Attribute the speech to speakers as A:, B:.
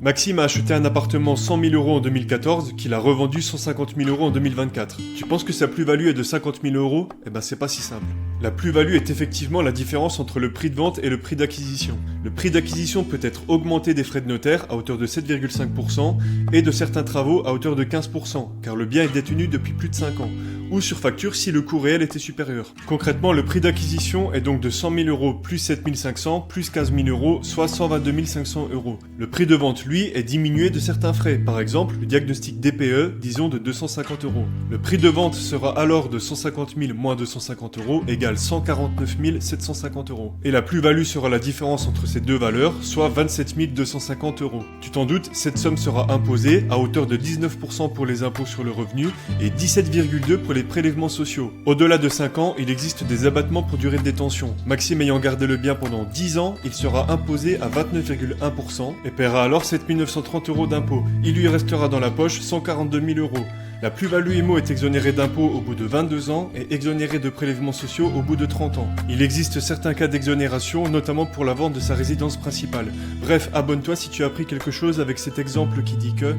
A: Maxime a acheté un appartement 100 000 euros en 2014 qu'il a revendu 150 000 euros en 2024. Tu penses que sa plus-value est de 50 000 euros? Eh ben c'est pas si simple. La plus-value est effectivement la différence entre le prix de vente et le prix d'acquisition. Le prix d'acquisition peut être augmenté des frais de notaire à hauteur de 7,5% et de certains travaux à hauteur de 15%, car le bien est détenu depuis plus de 5 ans, ou sur facture si le coût réel était supérieur. Concrètement, le prix d'acquisition est donc de 100 000 euros plus 7 500 plus 15 000 euros, soit 122 500 euros. Le prix de vente, lui, est diminué de certains frais, par exemple le diagnostic DPE, disons de 250 euros. Le prix de vente sera alors de 150 000 moins 250 euros égale 149 750 euros. Et la plus-value sera la différence entre ces deux valeurs, soit 27 250 euros. Tu t'en doutes, cette somme sera imposée à hauteur de 19% pour les impôts sur le revenu et 17,2% pour les prélèvements sociaux. Au-delà de 5 ans, il existe des abattements pour durée de détention. Maxime ayant gardé le bien pendant 10 ans, il sera imposé à 29,1% et paiera alors 7 930 euros d'impôts. Il lui restera dans la poche 142 000 euros. La plus-value IMO est exonérée d'impôts au bout de 22 ans et exonérée de prélèvements sociaux au bout de 30 ans. Il existe certains cas d'exonération, notamment pour la vente de sa résidence principale. Bref, abonne-toi si tu as appris quelque chose avec cet exemple qui dit que...